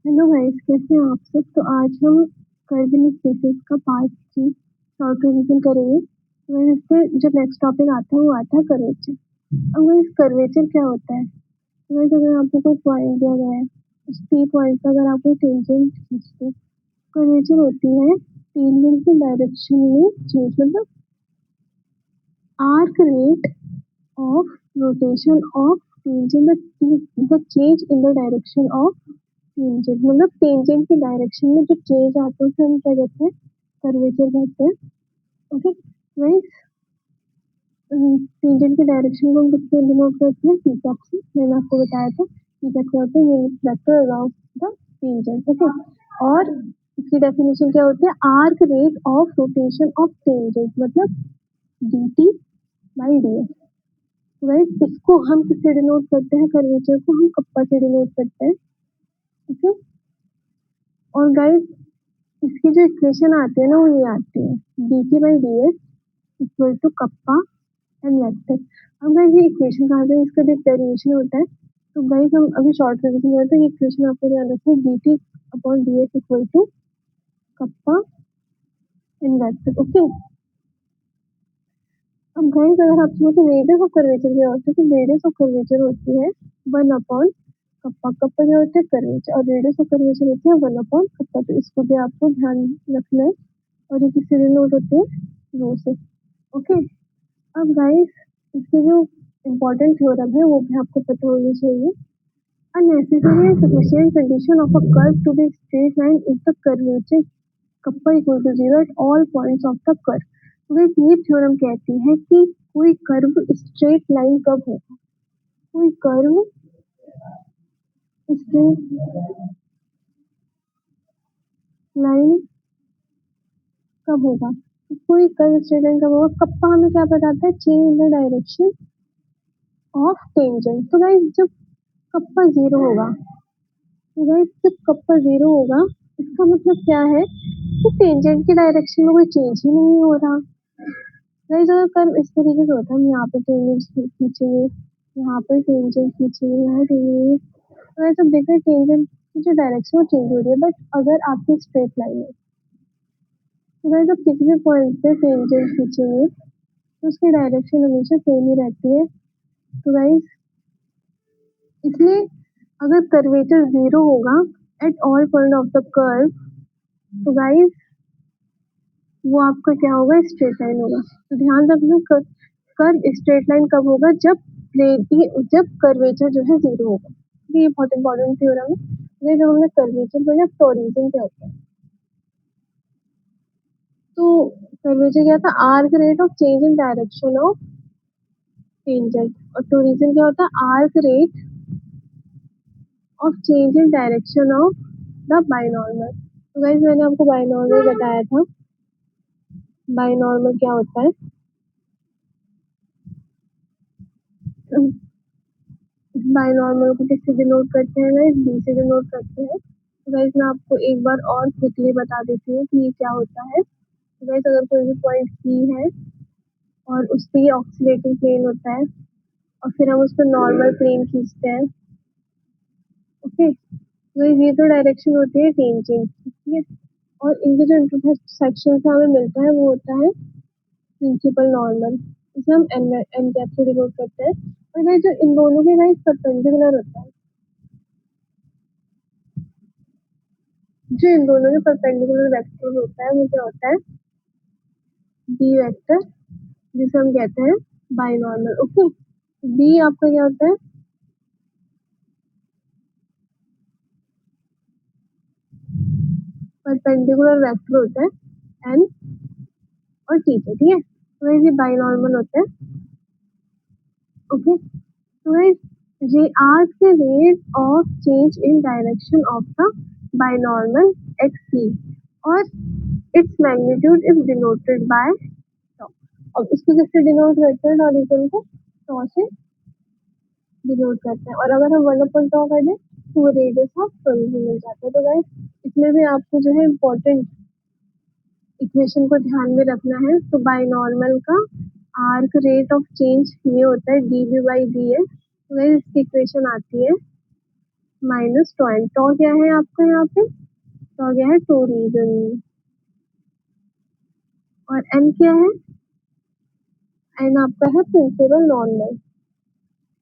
Hello guys, कैसे हैं आप सब। तो आज हम कार्बनिक स्पीसीज का पार्ट 3 शॉर्ट रिवीजन करेंगे। वहीं इससे जो नेक्स्ट टॉपिक आता है वो आता है कर्वेचर। अब गाइस, कर्वेचर क्या होता है। तो गाइस, अगर आपको कोई पॉइंट दिया गया है, उस पी पॉइंट पर अगर आप कोई टेंजेंट खींचते, कर्वेचर होती है टेंजेंट की डायरेक्शन में चेंज, मतलब arc rate of rotation of tangent, the change in the direction of tangent, मतलब टेंजेंट की डायरेक्शन में जो चेंज आता है उसे हम क्या कहते हैं, कर्वेचर कहते हैं। ओके गाइस, टेंजेंट की डायरेक्शन को हम किससे डिनोट करते हैं, टी कैप से। मैंने आपको बताया था टी कैप क्या होता है, unit vector around the tangent. Okay, और इसकी डेफिनेशन क्या होती है, arc rate of rotation of tangent, मतलब D T by D S. Guys, इसको हम किससे डिनोट करते हैं, कर्वेचर को हम कप्पा से डिनोट करते हैं। ओके, और गाइस इसकी जो इक्वेशन आती है ना वो ये आती है, D T by D S equal to kappa and vector. अब गाइस ये इक्वेशन कहाँ से, इसका एक डेरिवेशन होता है। तो गाइस हम अभी शॉर्ट रिवीजन में तो ये इक्वेशन आपको ध्यान रखिए, D T upon D S equal to kappa and vector. Okay, अब गाइस अगर आपसे पूछे रेडियस ऑफ कर्वेचर क्या होता है, तो रेडियस ऑफ कर्वेचर होती है 1 अपॉन कप्पा। कप्पा क्या होता है, कर्वेचर, और रेडियस ऑफ कर्वेचर होती है 1 अपॉन कप्पा। तो इसको भी आपको ध्यान रखना है, और ये किससे डिनोट होते हैं, रो से। ओके, अब गाइस इसके जो इम्पोर्टेंट थ्योरम है वो भी आपको पता होनी चाहिए। A necessary and sufficient condition of a curve to be straight line is the curvature kappa equal to 0 at all points of the curve। तो गाइस ये थ्योरम कहती है कि कोई कर्व स्ट्रेट लाइन कब होगा, कोई कर्व स्ट्रेट लाइन कब होगा, तो कोई कर्व स्ट्रेट लाइन कब होगा। कप्पा हमें क्या बताता है, change in the direction of tangent. तो गाइस जब कप्पा जीरो होगा, तो गाइस जब कप्पा जीरो होगा इसका मतलब क्या है कि टेंजेंट की डायरेक्शन में कोई चेंज ही नहीं हो रहा। गाइस अगर कर्व इस तरीके से होता है, हम यहाँ पे टेंजेंट खींचेंगे, यहाँ पर टेंजेंट खींचेंगे, यहाँ टेंजेंट, तो ऐसा देखकर टेंजेंट की जो डायरेक्शन वो चेंज हो रही है। बट अगर आपकी स्ट्रेट लाइन है, तो गाइस आप किसी भी पॉइंट पे टेंजेंट खींचेंगे तो उसकी डायरेक्शन हमेशा सेम ही रहती है। तो गाइस इसलिए अगर कर्वेचर जीरो होगा at all point of the curve, तो गाइस वो आपका क्या होगा, स्ट्रेट लाइन होगा। तो ध्यान रखना, कर्व स्ट्रेट लाइन कब होगा, जब जब कर्वेचर जो है जीरो होगा। तो ये बहुत इंपॉर्टेंट थ्योरम है। ये जब हमने कर्वेचर बोला तो ओरिजिन क्या होता है, तो कर्वेचर क्या था, arc rate of change in direction of tangent, और टोरिजन क्या होता है, arc rate of change in direction of the binormal. तो गाइस मैंने आपको बाइनॉर्मल बताया था, बाइनॉर्मल क्या होता है। बाइनॉर्मल को किससे डिनोट करते हैं गाइस, बी से डिनोट करते हैं। तो गाइस मैं आपको एक बार और क्विकली बता देती हूँ कि ये क्या होता है। तो गाइस अगर कोई भी पॉइंट सी है और उस पे ये ऑक्सीलेटिंग प्लेन होता है, और फिर हम उस पर नॉर्मल प्लेन खींचते हैं। ओके, तो ये तो डायरेक्शन होती है टेंजेंट, ठीक है। और इनके जो इंटरसेक्शन से हमें मिलता है वो होता है प्रिंसिपल नॉर्मल, इसे हम एन कैप से डिनोट करते हैं। और गाइस जो इन दोनों के गाइस परपेंडिकुलर होता है, जो इन दोनों के परपेंडिकुलर वेक्टर होता है वो क्या होता है, बी वेक्टर, जिसे हम कहते हैं बाइनॉर्मल। ओके, बी आपका क्या होता है, परपेंडिकुलर वेक्टर होता है एन और टी पे, ठीक है। तो ये बाइनॉर्मल होता है। ओके, तो ये are the rate of change in direction of the binormal xc, और its magnitude is denoted by tau। अब इसको किससे डिनोट करते हैं, हॉरिजॉन्टल को tau से डिनोट करते हैं। और अगर हम 1 upon tau कर दें तो वो रेडियस ऑफ कर्व मिल जाता है। तो गाइस इसमें भी आपको जो है इम्पोर्टेंट इक्वेशन को ध्यान में रखना है। तो बाइनॉर्मल का आर्क रेट ऑफ चेंज ये होता है D B by D S. तो गाइस इसकी इक्वेशन आती है माइनस टॉ एन, टॉ क्या है आपका यहाँ पे, टॉ क्या है टोरिजन, और एन क्या है, एन आपका है प्रिंसिपल नॉर्मल।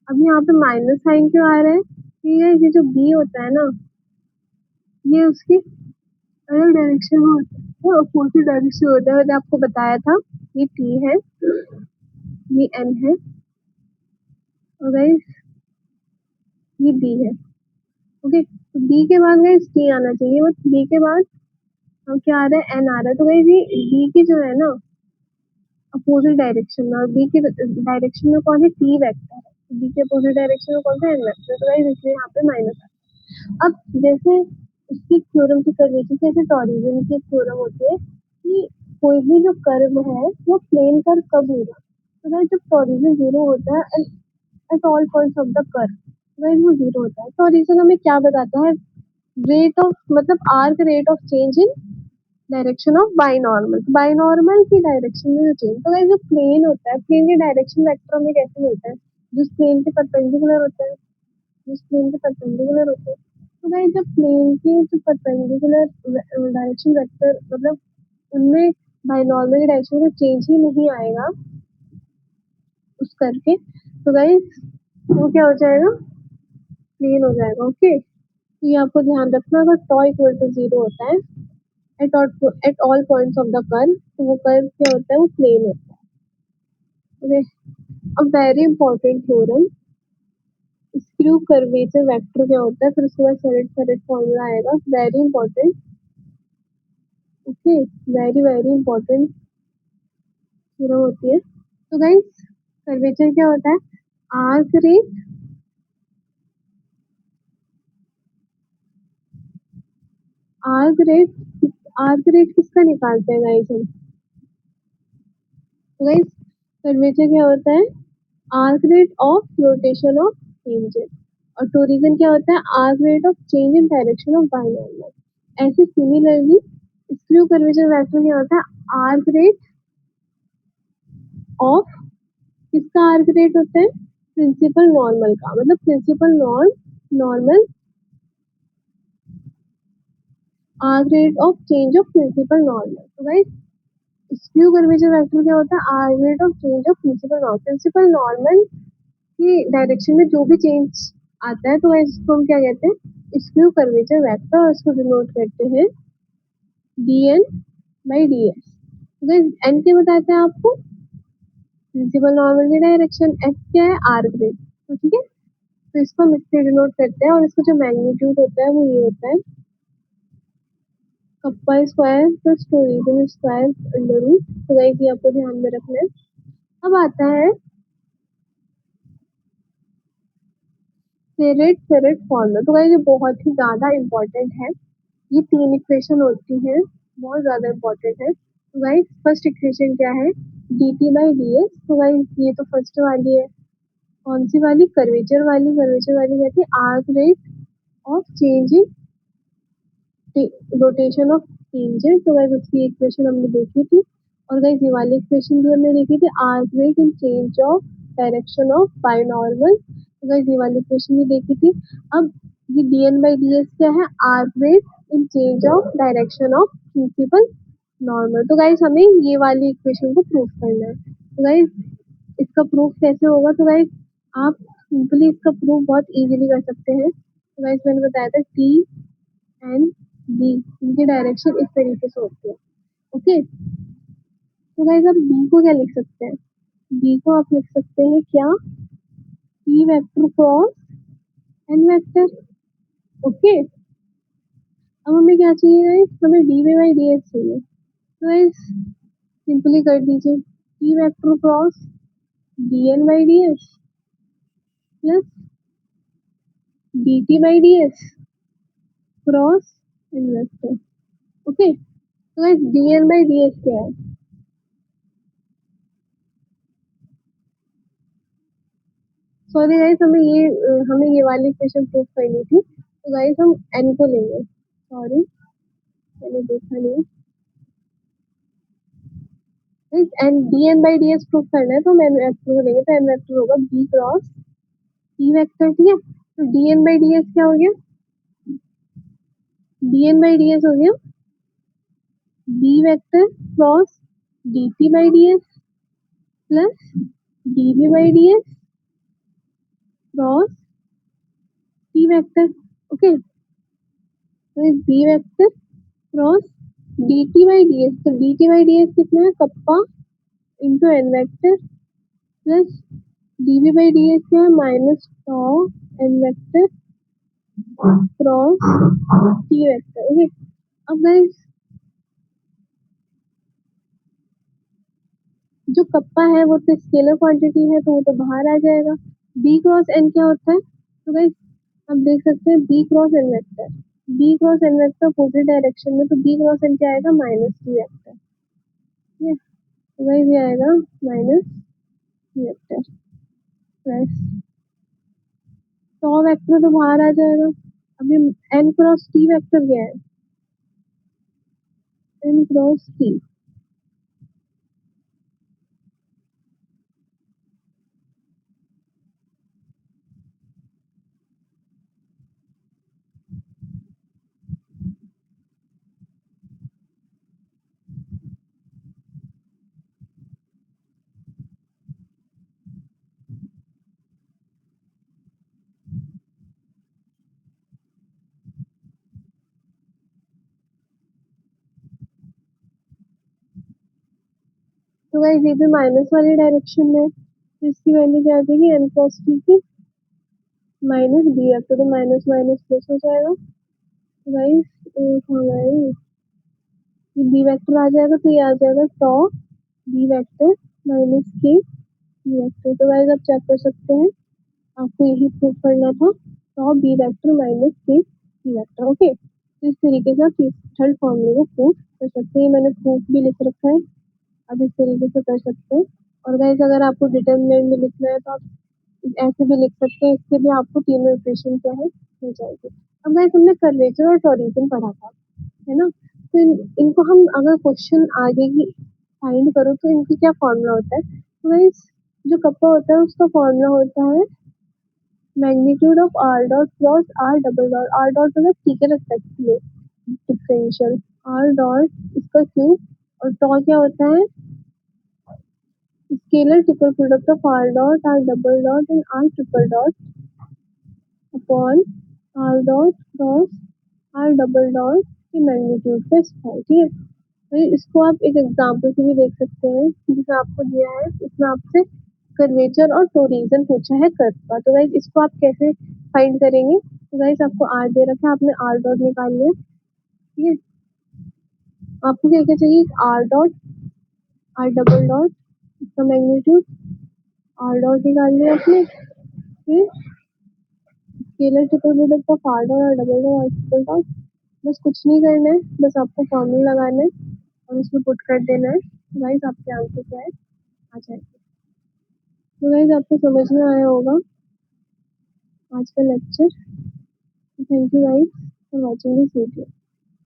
अब यहाँ पे माइनस साइन क्यों आ रहा है, ये जो बी होता है ना, ये उसकी अलग डायरेक्शन में होता है, अपोजिट डायरेक्शन होता है, मैंने आपको बताया था। ये टी है, ये एन है, और गाइस ये बी है। ओके, तो बी के बाद गाइस टी आना चाहिए, बट बी के बाद हम क्या आ रहा है, एन आ रहा है, तो गाइस ये बी की जो है ना अपोजिट डायरेक्शन में, और बी के डायरेक्शन में कौन है, टी वेक्टर है, बी के अपोजिट डायरेक्शन में कौन सा एन वेक्टर, तो गाइस इसलिए यहाँ पे माइनस आ रहा है। अब जैसे उसकी थ्योरम की कर्वेचर, जैसे टॉरिजन की थ्योरम होती है कि कोई भी जो कर्व है वो प्लेन कर्व कब होगा, तो गाइस जब टॉरिजन जीरो होता है at all points of the curve, guys वो जीरो होता है। टॉरिजन हमें क्या बताता है, रेट ऑफ मतलब arc rate of change in direction of binormal, binormal की डायरेक्शन में जो चेंज, तो गाइस जो प्लेन होता है, प्लेन के डायरेक्शन वेक्टर हमें कैसे मिलता है, जिस प्लेन के परपेंडिकुलर होता है, जिस प्लेन के परपेंडिकुलर होते हैं, तो गाइस जब प्लेन के जो परपेंडिकुलर डायरेक्शन वेक्टर मतलब उनमें बाइनॉर्मल की डायरेक्शन में चेंज ही नहीं आएगा उस करके, तो गाइस वो क्या हो जाएगा, प्लेन हो जाएगा। ओके, तो ये आपको ध्यान रखना, अगर टॉ इक्वल टू जीरो होता है at all points of the curve, तो वो कर्व क्या होता है, वो प्लेन होता है। अब very important theorem, screw curvature vector क्या होता है, फिर उसके बाद सेरेट सेरेट फॉर्मूला आएगा, very important. Okay, very very important theorem होती है। तो गाइस कर्वेचर क्या होता है, arc rate, arc rate, arc rate किसका निकालते हैं गाइस हम, तो गाइस कर्वेचर क्या होता है, arc rate of rotation of changes, और टोरिजन क्या होता है, arc rate of change in direction of binormal. ऐसे सिमिलरली स्क्रू कर्वेचर वेक्टर क्या होता है, आर्क रेट ऑफ, किसका आर्क रेट होता है, प्रिंसिपल नॉर्मल का, मतलब principal normal arc rate of change of principal normal. तो गाइस स्क्रू कर्वेचर वेक्टर क्या होता है, arc rate of change of principal normal, principal normal की डायरेक्शन में जो भी चेंज आता है, तो इसको हम क्या कहते हैं, स्क्रू कर्वेचर वेक्टर, और इसको डिनोट करते हैं D N by D S. N क्या बताते हैं आपको, प्रिंसिपल नॉर्मल की डायरेक्शन, एस क्या है, आर्क रेट, तो ठीक है, तो इसको हम इससे डिनोट करते हैं, और इसका जो मैग्नीट्यूड होता है वो ये होता है kappa square plus torsion square under root, तो गाइस ये आपको ध्यान में रखना है। अब आता है सेरेट सेरेट फॉर्मूला, तो गाइस ये बहुत ही ज्यादा इंपॉर्टेंट है, ये तीन इक्वेशन होती हैं, बहुत ज्यादा इंपॉर्टेंट है। तो गाइस फर्स्ट इक्वेशन क्या है, D T by D S, तो गाइस ये तो फर्स्ट वाली है, कौन सी वाली, कर्वेचर वाली, कर्वेचर वाली कहती है arc rate of change rotation of changes, तो गाइस उसकी इक्वेशन हमने देखी थी, और गाइस ये वाली इक्वेशन भी हमने देखी थी, arc rate in change of direction of binormal, तो गाइस ये वाली इक्वेशन भी देखी थी। अब ये D N by D S क्या है, arc rate in change of direction of principal normal, तो गाइस हमें ये वाली इक्वेशन को प्रूव करना है। तो गाइस इसका प्रूफ कैसे होगा, तो गाइस आप सिंपली इसका प्रूफ बहुत इजीली कर सकते हैं। तो गाइस मैंने बताया था टी एंड बी, इनकी डायरेक्शन इस तरीके से होती है। ओके, तो गाइस आप बी को क्या लिख सकते हैं, बी को आप लिख सकते हैं क्या, P vector cross N vector. Okay, अब हमें क्या चाहिए गाइस, हमें डी बाई डी एस चाहिए, तो गाइस सिंपली कर दीजिए, P vector cross D N by D S plus D T by D S cross N vector. Okay, तो guys D N by D S क्या है, sorry guys हमें ये वाली इक्वेशन प्रूव करनी थी, तो गाइस हम एन को लेंगे, सॉरी मैंने देखा नहीं, N D N by D S prove करना है, तो हम एन वेक्टर को लेंगे, तो एन वेक्टर होगा बी क्रॉस टी वेक्टर, ठीक है, तो D N by D S क्या हो गया, dn/ds हो गया b vector cross dt/ds plus dv/ds cross t vector. Okay, तो इस b वेक्टर क्रॉस dt/ds, तो dt/ds कितना है, kappa into N vector plus dv/ds क्या है, minus tau N vector cross T vector. Okay, अब गाइस जो कप्पा है वो तो स्केलर क्वांटिटी है, तो वो तो बाहर आ जाएगा। बी क्रॉस एन क्या होता है, तो गाइस आप देख सकते हैं B cross N vector, B cross N vector opposite direction में, तो बी क्रॉस एन क्या आएगा, माइनस टी वेक्टर। ठीक है, तो गाइस ये आएगा माइनस टी वेक्टर प्लस टॉ वेक्टर तो बाहर आ जाएगा। अभी एन क्रॉस टी वेक्टर क्या है, एन क्रॉस टी, तो गाइस ये भी माइनस वाली डायरेक्शन में है, तो इसकी वैल्यू क्या आ जाएगी, एन क्रॉस टी की माइनस डी वेक्टर, तो माइनस माइनस प्लस हो जाएगा। गाइस गाइस ये बी वेक्टर आ जाएगा, तो ये आ जाएगा टॉ बी वेक्टर माइनस के बी वेक्टर। तो गाइस आप चेक कर सकते हैं, आपको यही प्रूव करना था, टॉ बी वेक्टर माइनस के बी वेक्टर। ओके, तो इस तरीके से आप थर्ड फॉर्मूले को प्रूव कर सकते हैं। मैंने प्रूफ भी लिख रखा है, आप इस तरीके से कर सकते हैं। और गाइस अगर आपको डिटरमिनेंट में लिखना है तो आप ऐसे भी लिख सकते हैं, इससे भी आपको तीनों इक्वेशन क्या है हो जाएगी। अब गाइस हमने कर्वेचर और टॉरिजन पढ़ा था, है ना, तो इनको हम अगर क्वेश्चन आगे की फाइंड करो तो इनकी क्या फॉर्मूला होता है, तो गाइस जो कप्पा होता है उसका फॉर्मूला होता है magnitude of R dot cross R double dot, R dot मतलब टी के रेस्पेक्ट में डिफरेंशियल, आर डॉट इसका क्यूब, और टॉ क्या होता है, scalar triple product of R dot R double dot and R triple dot upon R dot cross R double dot की magnitude का स्क्वायर। ठीक है, तो इसको आप एक एग्जांपल से भी देख सकते हैं, जिसमें आपको दिया है, इसमें आपसे कर्वेचर और टोरिजन पूछा है कर्व का। तो गाइस इसको आप कैसे फाइंड करेंगे, तो गाइस आपको आर दे रखा है, आपने आर डॉट निकाल लिया। ठीक है, आपको क्या क्या चाहिए, R dot R double dot इसका मैग्नीट्यूड, आर डॉट निकाल लिया आपने, फिर scalar triple product of R dot और double dot R triple dot. बस कुछ नहीं करना है, बस आपको फॉर्मूला लगाना है और उसमें पुट कर देना है, गाइस आपके आंसर क्या है, आ जाएगा। तो गाइस आपको समझ में आया होगा आज का lecture. Thank you guys for watching this video.